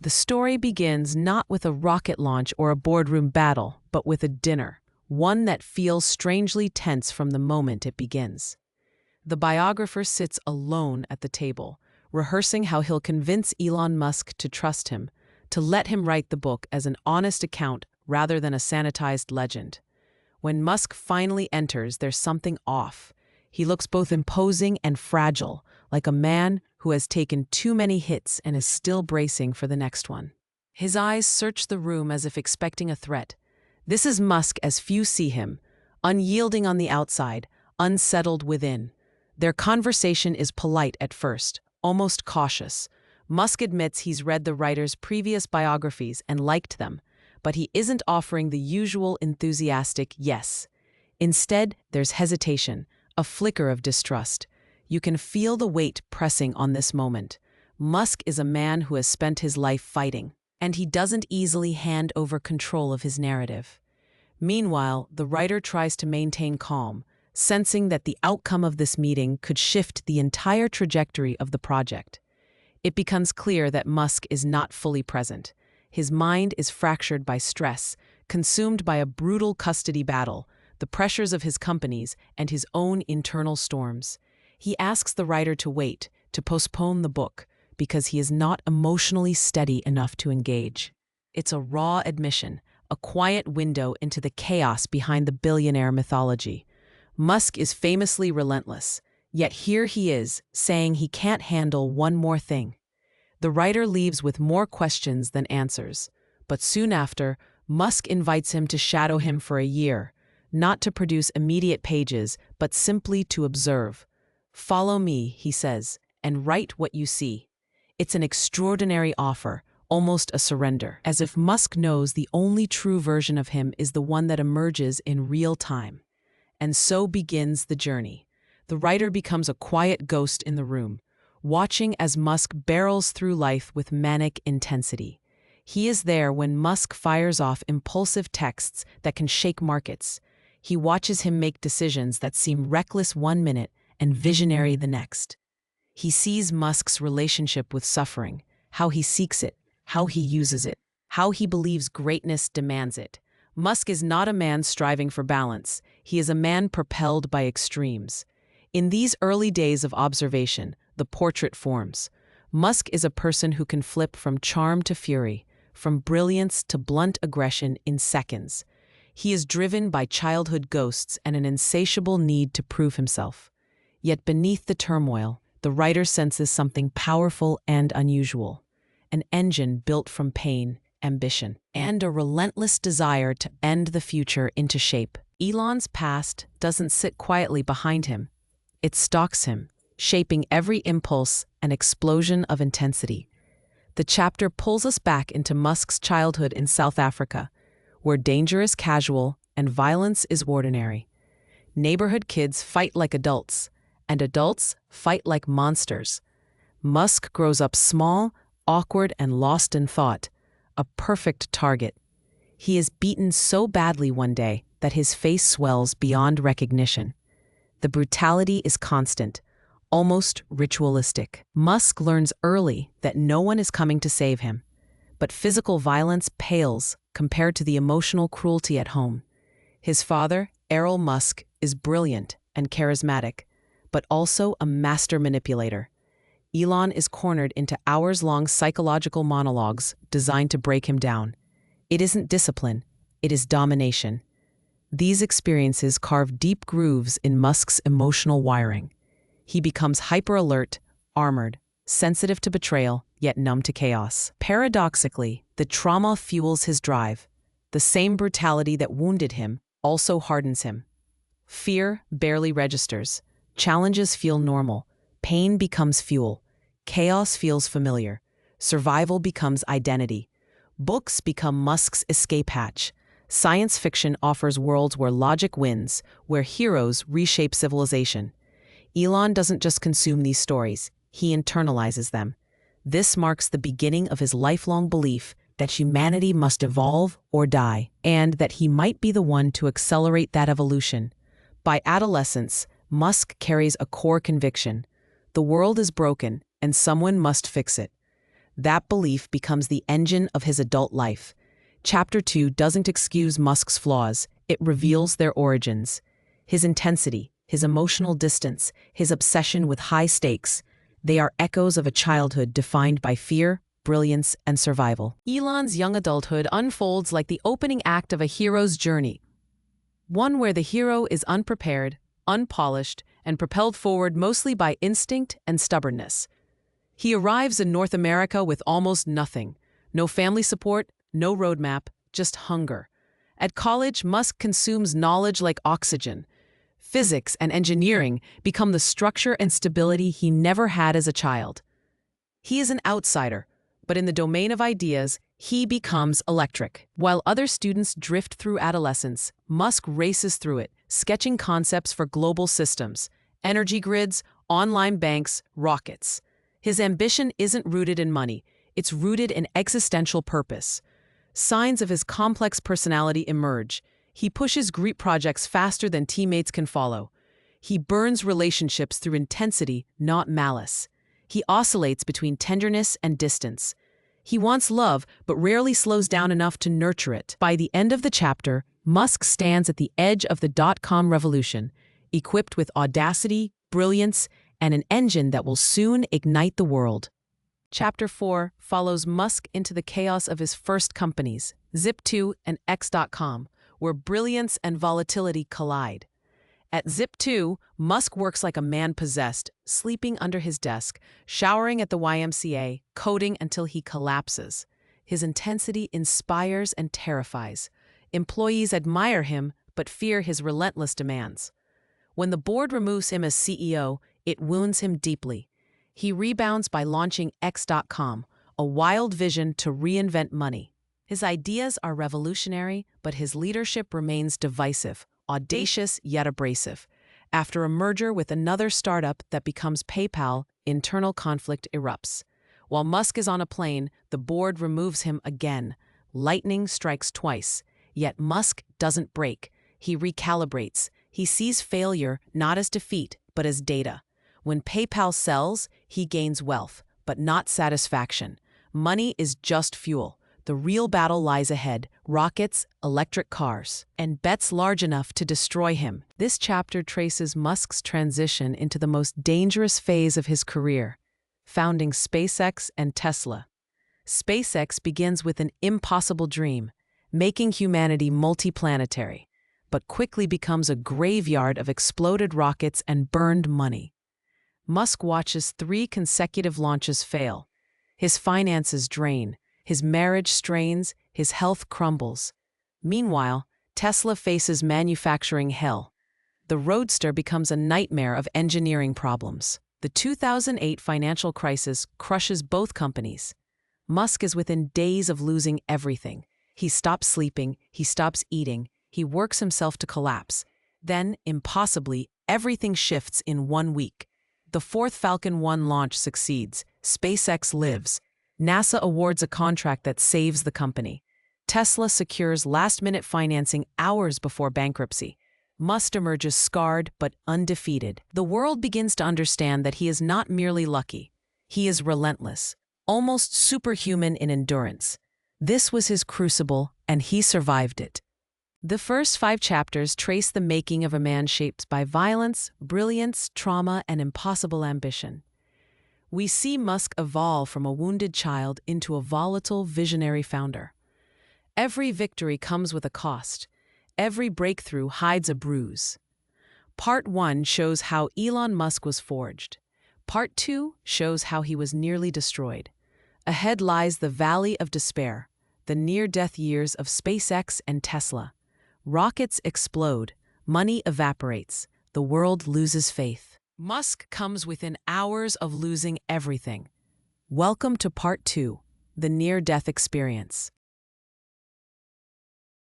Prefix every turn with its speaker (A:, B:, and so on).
A: The story begins not with a rocket launch or a boardroom battle, but with a dinner, one that feels strangely tense from the moment it begins. The biographer sits alone at the table, rehearsing how he'll convince Elon Musk to trust him, to let him write the book as an honest account rather than a sanitized legend. When Musk finally enters, there's something off. He looks both imposing and fragile, like a man who has taken too many hits and is still bracing for the next one. His eyes search the room as if expecting a threat. This is Musk as few see him, unyielding on the outside, unsettled within. Their conversation is polite at first, almost cautious. Musk admits he's read the writer's previous biographies and liked them, but he isn't offering the usual enthusiastic yes. Instead, there's hesitation, a flicker of distrust. You can feel the weight pressing on this moment. Musk is a man who has spent his life fighting, and he doesn't easily hand over control of his narrative. Meanwhile, the writer tries to maintain calm, sensing that the outcome of this meeting could shift the entire trajectory of the project. It becomes clear that Musk is not fully present. His mind is fractured by stress, consumed by a brutal custody battle, the pressures of his companies, and his own internal storms. He asks the writer to wait, to postpone the book, because he is not emotionally steady enough to engage. It's a raw admission, a quiet window into the chaos behind the billionaire mythology. Musk is famously relentless, yet here he is, saying he can't handle one more thing. The writer leaves with more questions than answers, but soon after, Musk invites him to shadow him for a year, not to produce immediate pages, but simply to observe. "Follow me," he says, "and write what you see." It's an extraordinary offer, almost a surrender, as if Musk knows the only true version of him is the one that emerges in real time. And so begins the journey. The writer becomes a quiet ghost in the room, watching as Musk barrels through life with manic intensity. He is there when Musk fires off impulsive texts that can shake markets. He watches him make decisions that seem reckless one minute and visionary the next. He sees Musk's relationship with suffering, how he seeks it, how he uses it, how he believes greatness demands it. Musk is not a man striving for balance. He is a man propelled by extremes. In these early days of observation, the portrait forms. Musk is a person who can flip from charm to fury, from brilliance to blunt aggression in seconds. He is driven by childhood ghosts and an insatiable need to prove himself. Yet beneath the turmoil, the writer senses something powerful and unusual. An engine built from pain, ambition, and a relentless desire to bend the future into shape. Elon's past doesn't sit quietly behind him. It stalks him, shaping every impulse and explosion of intensity. The chapter pulls us back into Musk's childhood in South Africa, where danger is casual and violence is ordinary. Neighborhood kids fight like adults, and adults fight like monsters. Musk grows up small, awkward, and lost in thought, a perfect target. He is beaten so badly one day that his face swells beyond recognition. The brutality is constant, almost ritualistic. Musk learns early that no one is coming to save him, but physical violence pales compared to the emotional cruelty at home. His father, Elon Musk, is brilliant and charismatic, but also a master manipulator. Elon is cornered into hours-long psychological monologues designed to break him down. It isn't discipline, it is domination. These experiences carve deep grooves in Musk's emotional wiring. He becomes hyper-alert, armored, sensitive to betrayal, yet numb to chaos. Paradoxically, the trauma fuels his drive. The same brutality that wounded him also hardens him. Fear barely registers. Challenges feel normal. Pain becomes fuel. Chaos feels familiar. Survival becomes identity. Books become Musk's escape hatch. Science fiction offers worlds where logic wins, where heroes reshape civilization. Elon doesn't just consume these stories, he internalizes them. This marks the beginning of his lifelong belief that humanity must evolve or die, and that he might be the one to accelerate that evolution. By adolescence, Musk carries a core conviction: the world is broken, and someone must fix it. That belief becomes the engine of his adult life. Chapter 2 doesn't excuse Musk's flaws, it reveals their origins. His intensity, his emotional distance, his obsession with high stakes, they are echoes of a childhood defined by fear, brilliance, and survival. Elon's young adulthood unfolds like the opening act of a hero's journey, one where the hero is unprepared, unpolished, and propelled forward mostly by instinct and stubbornness. He arrives in North America with almost nothing. No family support, no roadmap, just hunger. At college, Musk consumes knowledge like oxygen. Physics and engineering become the structure and stability he never had as a child. He is an outsider, but in the domain of ideas, he becomes electric. While other students drift through adolescence, Musk races through it, sketching concepts for global systems, energy grids, online banks, rockets. His ambition isn't rooted in money, it's rooted in existential purpose. Signs of his complex personality emerge. He pushes great projects faster than teammates can follow. He burns relationships through intensity, not malice. He oscillates between tenderness and distance. He wants love, but rarely slows down enough to nurture it. By the end of the chapter, Musk stands at the edge of the dot-com revolution, equipped with audacity, brilliance, and an engine that will soon ignite the world. Chapter 4 follows Musk into the chaos of his first companies, Zip2 and X.com, where brilliance and volatility collide. At Zip2, Musk works like a man possessed, sleeping under his desk, showering at the YMCA, coding until he collapses. His intensity inspires and terrifies. Employees admire him, but fear his relentless demands. When the board removes him as CEO, it wounds him deeply. He rebounds by launching X.com, a wild vision to reinvent money. His ideas are revolutionary, but his leadership remains divisive, audacious yet abrasive. After a merger with another startup that becomes PayPal, internal conflict erupts. While Musk is on a plane, the board removes him again. Lightning strikes twice. Yet Musk doesn't break. He recalibrates. He sees failure not as defeat, but as data. When PayPal sells, he gains wealth, but not satisfaction. Money is just fuel. The real battle lies ahead: rockets, electric cars, and bets large enough to destroy him. This chapter traces Musk's transition into the most dangerous phase of his career, founding SpaceX and Tesla. SpaceX begins with an impossible dream, making humanity multiplanetary, but quickly becomes a graveyard of exploded rockets and burned money. Musk watches 3 consecutive launches fail. His finances drain. His marriage strains, his health crumbles. Meanwhile, Tesla faces manufacturing hell. The Roadster becomes a nightmare of engineering problems. The 2008 financial crisis crushes both companies. Musk is within days of losing everything. He stops sleeping, he stops eating, he works himself to collapse. Then, impossibly, everything shifts in 1 week. The 4th Falcon 1 launch succeeds. SpaceX lives. NASA awards a contract that saves the company. Tesla secures last-minute financing hours before bankruptcy. Musk emerges scarred but undefeated. The world begins to understand that he is not merely lucky. He is relentless, almost superhuman in endurance. This was his crucible, and he survived it. The first 5 chapters trace the making of a man shaped by violence, brilliance, trauma, and impossible ambition. We see Musk evolve from a wounded child into a volatile, visionary founder. Every victory comes with a cost. Every breakthrough hides a bruise. Part 1 shows how Elon Musk was forged. Part 2 shows how he was nearly destroyed. Ahead lies the valley of despair, the near-death years of SpaceX and Tesla. Rockets explode, money evaporates, the world loses faith. Musk comes within hours of losing everything. Welcome to Part 2, the near-death experience.